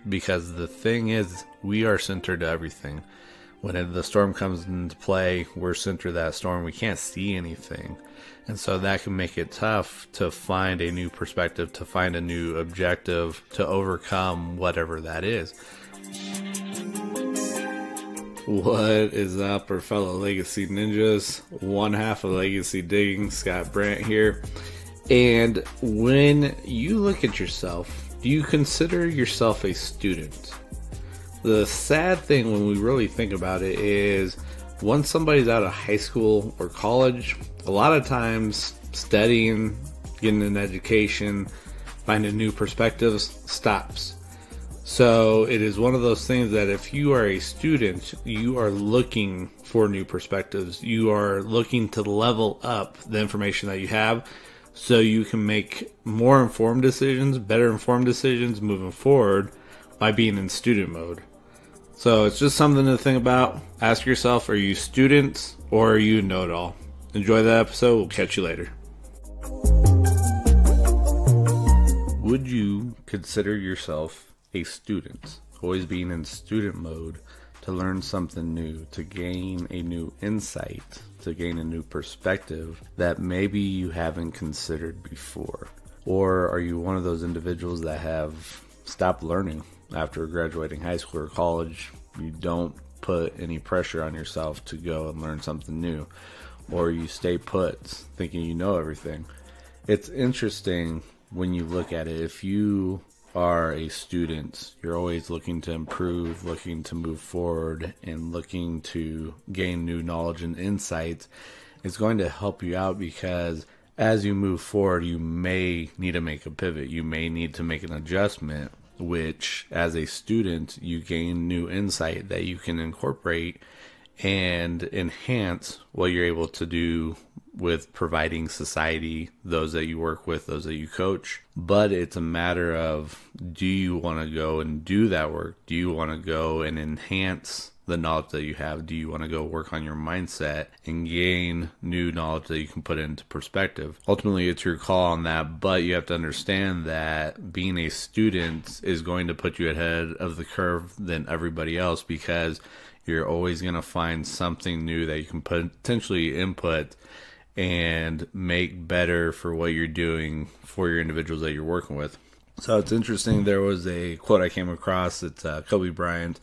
Because the thing is, we are centered to everything. When the storm comes into play, we're centered to that storm. We can't see anything. And so that can make it tough to find a new perspective, to find a new objective, to overcome whatever that is. What is up, our fellow Legacy Ninjas? One half of Legacy Digging, Scott Brandt here. And when you look at yourself, do you consider yourself a student? The sad thing when we really think about it is once somebody's out of high school or college, a lot of times studying, getting an education, finding new perspectives stops. So it is one of those things that if you are a student, you are looking for new perspectives. You are looking to level up the information that you have so you can make more informed decisions, better informed decisions moving forward by being in student mode. So it's just something to think about. Ask yourself, are you students or are you know-it-all? Enjoy the episode. We'll catch you later. Would you consider yourself a student? Always being in student mode to learn something new, to gain a new insight, to gain a new perspective that maybe you haven't considered before? Or are you one of those individuals that have stopped learning after graduating high school or college? You don't put any pressure on yourself to go and learn something new, or you stay put thinking you know everything. It's interesting when you look at it. If you are a student, you're always looking to improve, looking to move forward, and looking to gain new knowledge and insights. It's going to help you out because as you move forward, you may need to make a pivot. You may need to make an adjustment, which as a student, you gain new insight that you can incorporate and enhance what you're able to do with providing society, those that you work with, those that you coach. But it's a matter of, do you want to go and do that work? Do you want to go and enhance the knowledge that you have? Do you want to go work on your mindset and gain new knowledge that you can put into perspective? Ultimately, it's your call on that, but you have to understand that being a student is going to put you ahead of the curve than everybody else, because you're always going to find something new that you can potentially input and make better for what you're doing for your individuals that you're working with. So it's interesting. There was a quote I came across. It's Kobe Bryant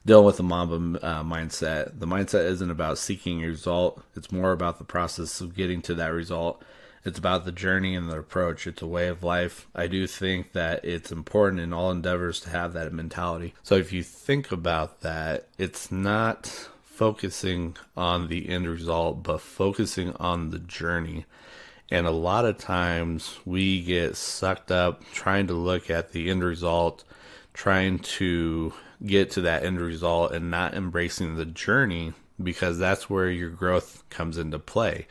dealing with the Mamba mindset. The mindset isn't about seeking a result. It's more about the process of getting to that result. It's about the journey and the approach. It's a way of life. I do think that it's important in all endeavors to have that mentality. So if you think about that, it's not focusing on the end result, but focusing on the journey. And a lot of times we get sucked up trying to look at the end result, trying to get to that end result and not embracing the journey, because that's where your growth comes into play.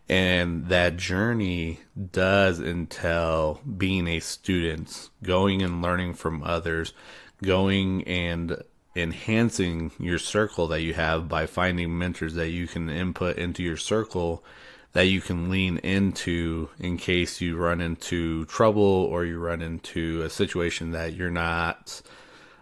And that journey does entail being a student, going and learning from others, going and enhancing your circle that you have by finding mentors that you can input into your circle, that you can lean into in case you run into trouble or you run into a situation that you're not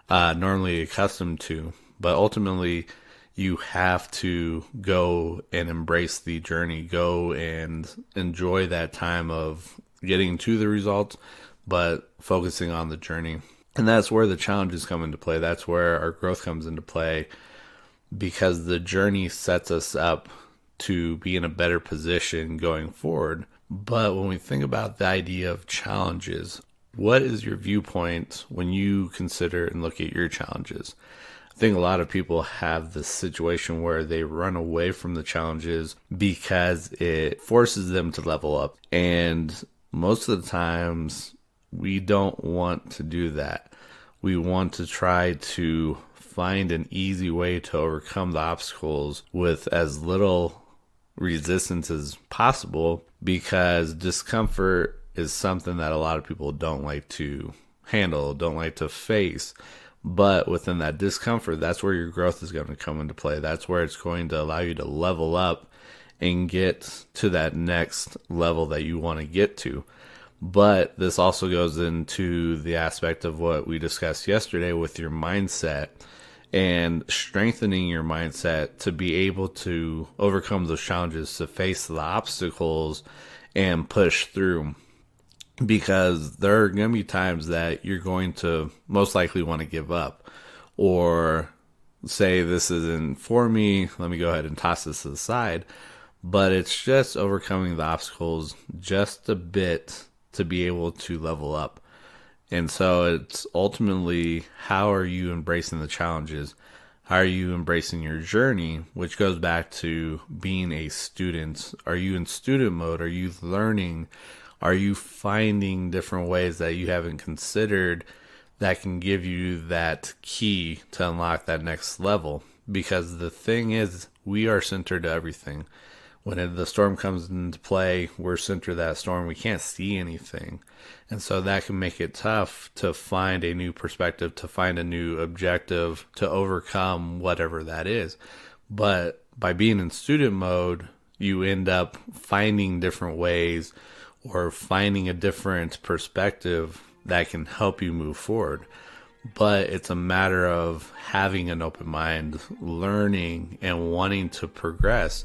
normally accustomed to. But ultimately, you have to go and embrace the journey, go and enjoy that time of getting to the results, but focusing on the journey. And that's where the challenges come into play. That's where our growth comes into play, because the journey sets us up to be in a better position going forward. But when we think about the idea of challenges, what is your viewpoint when you consider and look at your challenges? I think a lot of people have this situation where they run away from the challenges because it forces them to level up. And most of the times, we don't want to do that. We want to try to find an easy way to overcome the obstacles with as little resistance as possible, because discomfort is something that a lot of people don't like to handle, don't like to face. But within that discomfort, that's where your growth is going to come into play. That's where it's going to allow you to level up and get to that next level that you want to get to. But this also goes into the aspect of what we discussed yesterday with your mindset and strengthening your mindset to be able to overcome those challenges, to face the obstacles and push through. Because there are going to be times that you're going to most likely want to give up or say, this isn't for me, let me go ahead and toss this to the side. But it's just overcoming the obstacles just a bit to be able to level up. And so it's ultimately, how are you embracing the challenges? How are you embracing your journey? Which goes back to being a student. Are you in student mode? Are you learning? Are you finding different ways that you haven't considered that can give you that key to unlock that next level? Because the thing is, we are centered to everything. When the storm comes into play, we're centered to that storm. We can't see anything. And so that can make it tough to find a new perspective, to find a new objective, to overcome whatever that is. But by being in student mode, you end up finding different ways or finding a different perspective that can help you move forward. But it's a matter of having an open mind, learning, and wanting to progress.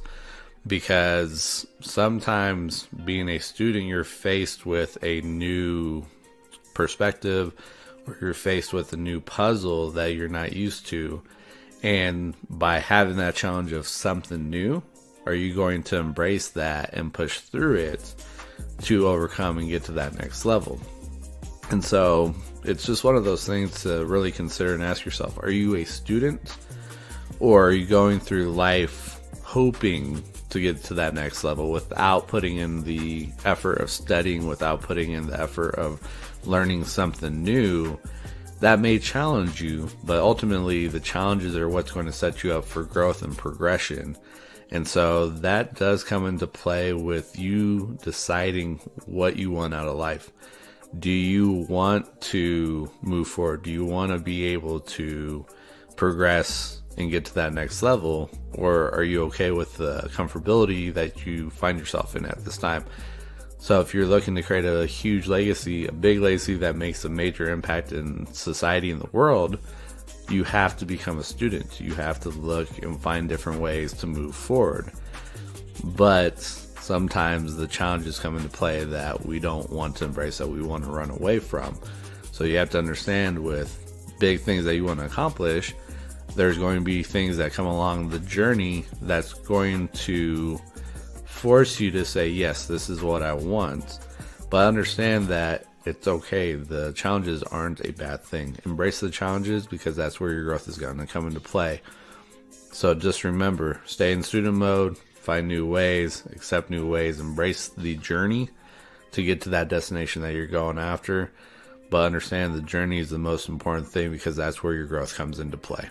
Because sometimes being a student, you're faced with a new perspective, or you're faced with a new puzzle that you're not used to. And by having that challenge of something new, are you going to embrace that and push through it to overcome and get to that next level? And so it's just one of those things to really consider and ask yourself, are you a student, or are you going through life hoping to get to that next level without putting in the effort of studying, without putting in the effort of learning something new? That may challenge you, but ultimately the challenges are what's going to set you up for growth and progression. And so that does come into play with you deciding what you want out of life. Do you want to move forward? Do you want to be able to progress and get to that next level? Or are you okay with the comfortability that you find yourself in at this time? So if you're looking to create a huge legacy, a big legacy that makes a major impact in society and the world, you have to become a student. You have to look and find different ways to move forward. But sometimes the challenges come into play that we don't want to embrace, that we want to run away from. So you have to understand, with big things that you want to accomplish, there's going to be things that come along the journey that's going to force you to say, yes, this is what I want. But understand that it's okay. The challenges aren't a bad thing. Embrace the challenges, because that's where your growth is going to come into play. So just remember, stay in student mode, find new ways, accept new ways, embrace the journey to get to that destination that you're going after. But understand the journey is the most important thing, because that's where your growth comes into play.